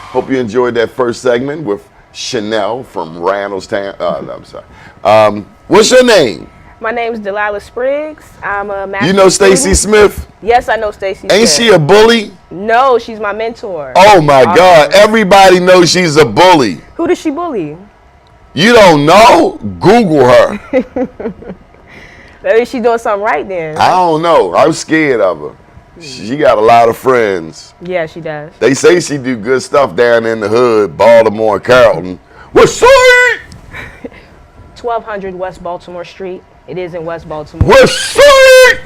Hope you enjoyed that first segment with Chanel from Randallstown. No, I'm sorry. What's your name? My name is Delilah Spriggs. I'm a master's You know Stacy student. Smith? Yes, I know Stacy Smith. Ain't she a bully? No, she's my mentor. Oh my God, everybody knows she's a bully. Who does she bully? You don't know? Google her. Maybe she's doing something right then. I don't know. I'm scared of her. She got a lot of friends. Yeah, she does. They say she do good stuff down in the hood, Baltimore and Carrollton. What's up? 1200 West Baltimore Street. It is in West Baltimore. What's up?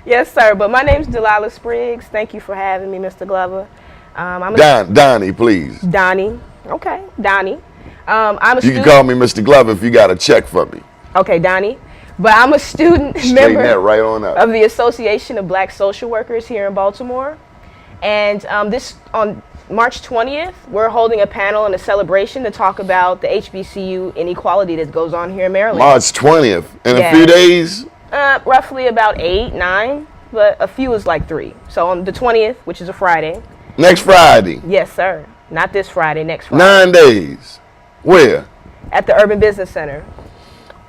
Yes, sir. But my name's Delilah Spriggs. Thank you for having me, Mr. Glover. I'm Donnie, please. Donnie. Okay, Donnie. I'm a You student. can call me Mr. Glover if you got a check for me. Okay, Donnie. But I'm a student Straighten member that right on up. of the Association of Black Social Workers here in Baltimore. And this on March 20th, we're holding a panel and a celebration to talk about the HBCU inequality that goes on here in Maryland. March 20th. In a Yeah. few days? Roughly about 8, 9, but a few is like 3. So on the 20th, which is a Friday. Next Friday. Yes, sir. Not this Friday, next Friday. 9 days. Where? At the Urban Business Center.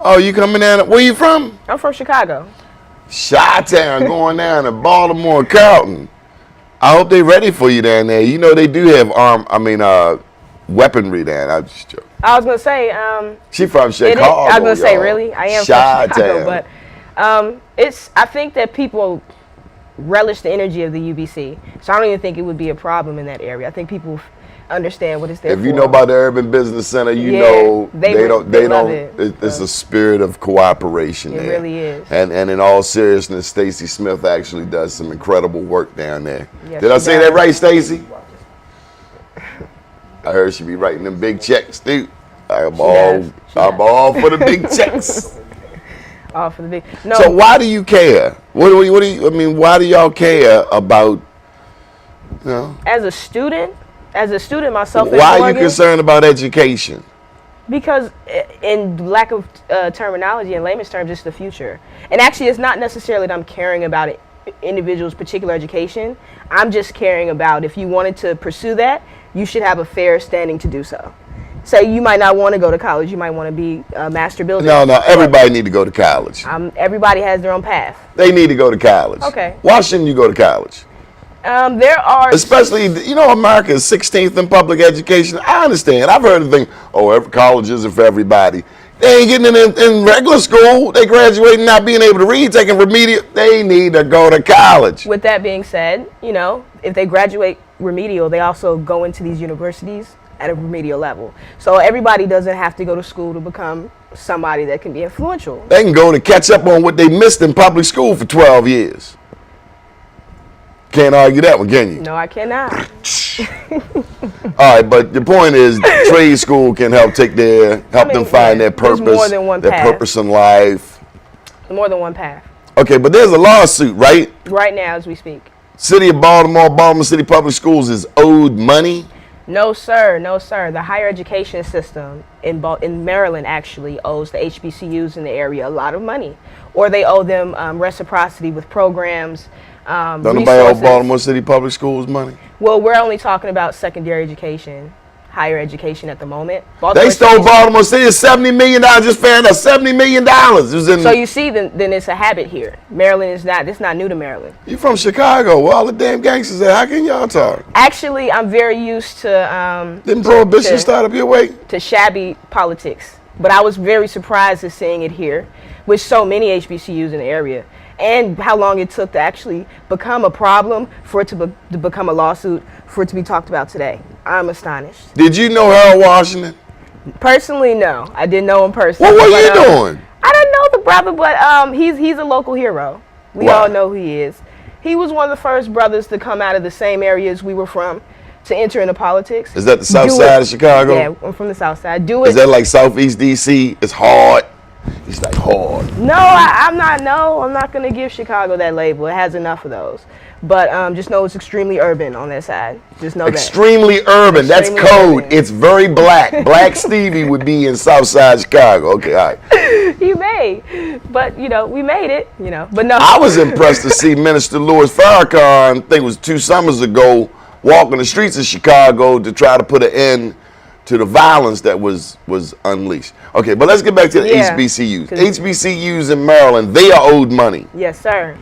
Oh, you coming down? Where you from? I'm from Chicago. Chi-Town, going down to Baltimore, Carrollton. I hope they ready for you down there. You know they do have weaponry down. I'm just joking. I was gonna say, She from it Chicago. is, I was gonna say, y'all. really, I am Chi-Town. from Chicago, but I think that people relish the energy of the UBC, so I don't even think it would be a problem in that area. I think people understand what it's there for. If you know about the Urban Business Center, you Yeah, know they love it. It's a spirit of cooperation It there. really is. And in all seriousness, Stacy Smith actually does some incredible work down there. Yes, Did I she say does. that right, Stacy? I heard she be writing them big checks, dude. I'm all for the big checks. All for the big. No. So why do you care? What do you? I mean, why do y'all care about? You know, As a student myself, why are you concerned about education? Because in lack of terminology, in layman's terms, it's the future. And actually, it's not necessarily that I'm caring about individuals' particular education. I'm just caring about if you wanted to pursue that, you should have a fair standing to do so. So you might not want to go to college. You might want to be a master builder. No, everybody need to go to college. Everybody has their own path. They need to go to college. Okay. Why shouldn't you go to college? There are... Especially, you know, America is 16th in public education. I understand. I've heard the thing, every college isn't for everybody. They ain't getting in regular school. They graduating not being able to read, taking remedial. They need to go to college. With that being said, you know, if they graduate remedial, they also go into these universities at a remedial level. So everybody doesn't have to go to school to become somebody that can be influential. They can go to catch up on what they missed in public school for 12 years. Can't argue that one, can you? No, I cannot. All right, but the point is, trade school can help them find their there's purpose, more than one their path. purpose in life. More than one path. Okay, but there's a lawsuit, right? Right now, as we speak. City of Baltimore City Public Schools is owed money. No, sir. No, sir. The higher education system in Maryland actually owes the HBCUs in the area a lot of money, or they owe them reciprocity with programs. Don't nobody owe Baltimore City Public Schools money? Well, we're only talking about secondary education, higher education at the moment. They stole Baltimore City $70 million. Just found out $70 million. So you see, then it's a habit here. Maryland is not. It's not new to Maryland. You from Chicago? Where all the damn gangsters at? How can y'all talk? Actually, I'm very used to. Didn't prohibition start up your way? To shabby politics, but I was very surprised at seeing it here, with so many HBCUs in the area. And how long it took to actually become a problem, for it to become a lawsuit, for it to be talked about today. I'm astonished. Did you know Harold Washington? Personally, no. I didn't know him personally. What were you doing? I didn't know the brother, but he's a local hero. We all know who he is. He was one of the first brothers to come out of the same areas we were from to enter into politics. Is that the south side of Chicago? Yeah, I'm from the south side. Is that like southeast DC? It's hard. It's like hard. No, I'm not going to give Chicago that label. It has enough of those. But just know it's extremely urban on that side. Just know extremely urban. That's code. Urban. It's very black. Black Stevie would be in Southside Chicago. Okay, all right. You may, but we made it. But no. I was impressed to see Minister Louis Farrakhan. I think it was 2 summers ago, walking the streets of Chicago to try to put an end to the violence that was unleashed. Okay, but let's get back to the HBCUs. HBCUs in Maryland, they are owed money. Yes, sir.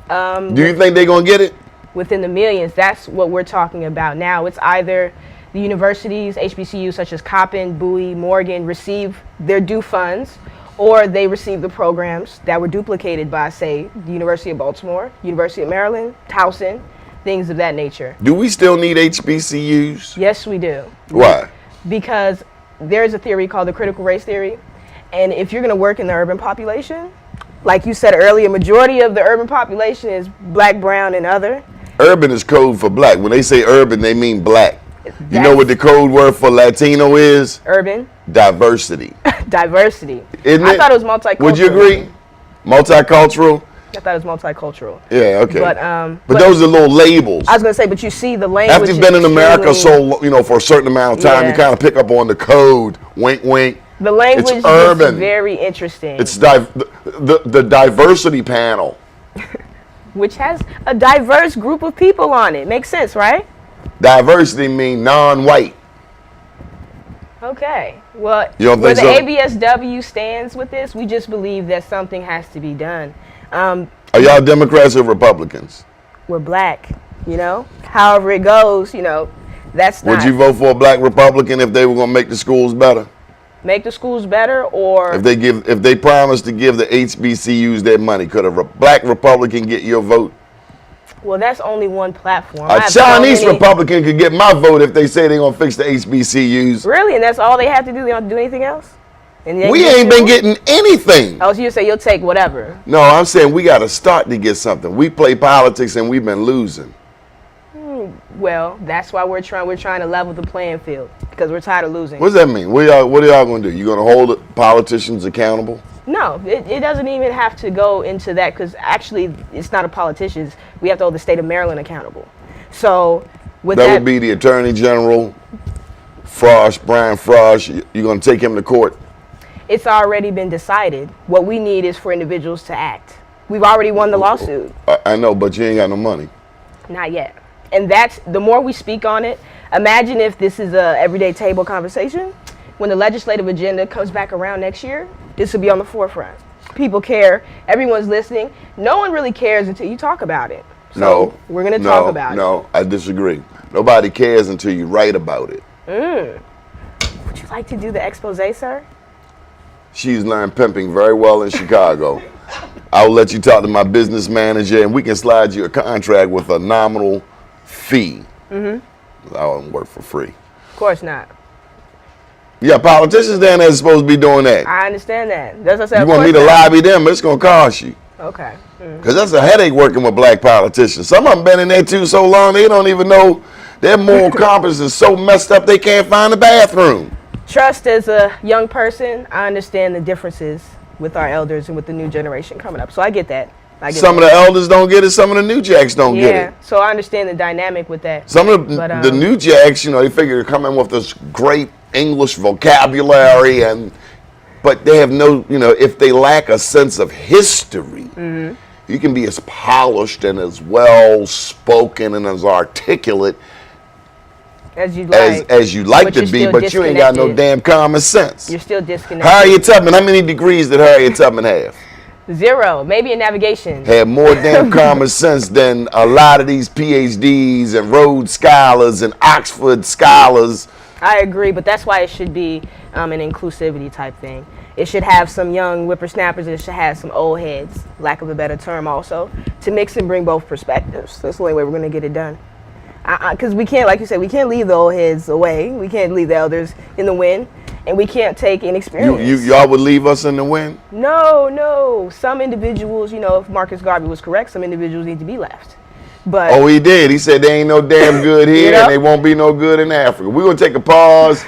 Do you think they're going to get it? Within the millions. That's what we're talking about now. It's either the universities, HBCUs such as Coppin, Bowie, Morgan, receive their due funds, or they receive the programs that were duplicated by, say, the University of Baltimore, University of Maryland, Towson, things of that nature. Do we still need HBCUs? Yes, we do. Why? Because there's a theory called the critical race theory, and if you're going to work in the urban population, like you said earlier, majority of the urban population is black, brown, and other. Urban is code for black. When they say urban, they mean black. You know what the code word for Latino is? Urban. Diversity. Diversity. Isn't I it? thought it was multicultural. Would you agree? Multicultural? I thought it was multicultural. Yeah, okay. But those are little labels. I was going to say, but you see the language. After you've been in America for a certain amount of time, you kind of pick up on the code. Wink, wink. The language it's urban. Is very interesting. It's the diversity panel. Which has a diverse group of people on it. Makes sense, right? Diversity means non-white. Okay. Well, you don't think where the ABSW stands with this, we just believe that something has to be done. Are y'all Democrats or Republicans? We're black, However it goes, that's not. Would you vote for a black Republican if they were going to make the schools better? Make the schools better, or if they promised to give the HBCUs their money, could a black Republican get your vote? Well, that's only one platform. A Chinese Republican could get my vote if they say they're going to fix the HBCUs. Really? And that's all they have to do? They don't have to do anything else? We ain't been getting anything. Oh, so you say you'll take whatever? No, I'm saying we got to start to get something. We play politics and we've been losing. Well, that's why we're trying to level the playing field, because we're tired of losing. What does that mean? What are y'all going to do? You going to hold politicians accountable? No, it doesn't even have to go into that, because actually it's not a politicians. We have to hold the state of Maryland accountable. So with that would be the Attorney General, Brian Frost. You're going to take him to court? It's already been decided. What we need is for individuals to act. We've already won the lawsuit. I know, but you ain't got no money. Not yet. And that's, the more we speak on it, imagine if this is a everyday table conversation. When the legislative agenda comes back around next year, this will be on the forefront. People care. Everyone's listening. No one really cares until you talk about it. So we're going to talk about it. No, I disagree. Nobody cares until you write about it. Would you like to do the expose, sir? She's learned pimping very well in Chicago. I'll let you talk to my business manager, and we can slide you a contract with a nominal fee. I don't work for free. Of course not. Yeah, politicians down there are supposed to be doing that. I understand that. That's what I said. You want me to lobby them, it's going to cost you. Okay. Because that's a headache working with black politicians. Some of them been in there too so long, they don't even know their moral compass is so messed up they can't find a bathroom. Trust, as a young person, I understand the differences with our elders and with the new generation coming up. So I get that. Some of the elders don't get it, some of the new jacks don't get it. Yeah, so I understand the dynamic with that. Some of the new jacks, they figure to come in with this great English vocabulary, but they have no, if they lack a sense of history, you can be as polished and as well spoken and as articulate as you like to be, but you ain't got no damn common sense. You're still disconnected. Harriet Tubman, how many degrees did Harriet Tubman have? 0, maybe in navigation. Had more damn common sense than a lot of these PhDs and Rhodes Scholars and Oxford Scholars. I agree, but that's why it should be an inclusivity type thing. It should have some young whippersnappers, and it should have some old heads, lack of a better term also, to mix and bring both perspectives. That's the only way we're going to get it done. Because we can't, like you said, we can't leave the old heads away. We can't leave the elders in the wind, and we can't take inexperience. Y'all would leave us in the wind? No. Some individuals, if Marcus Garvey was correct, some individuals need to be left. But he did. He said they ain't no damn good here, and they won't be no good in Africa. We're going to take a pause,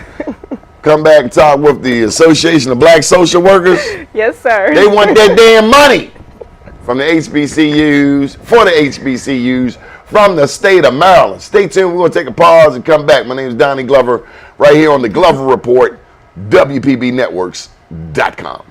come back and talk with the Association of Black Social Workers. Yes, sir. They want that damn money from the HBCUs, for the HBCUs, from the state of Maryland. Stay tuned. We're going to take a pause and come back. My name is Donnie Glover, right here on the Glover Report, WPBNetworks.com.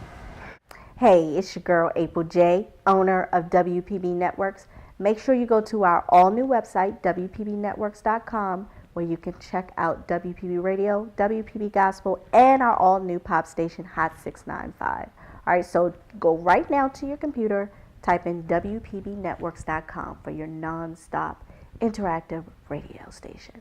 Hey, it's your girl April J., owner of WPB Networks. Make sure you go to our all-new website, WPBnetworks.com, where you can check out WPB Radio, WPB Gospel, and our all-new pop station, Hot 695. All right, so go right now to your computer, type in WPBnetworks.com for your non-stop interactive radio station.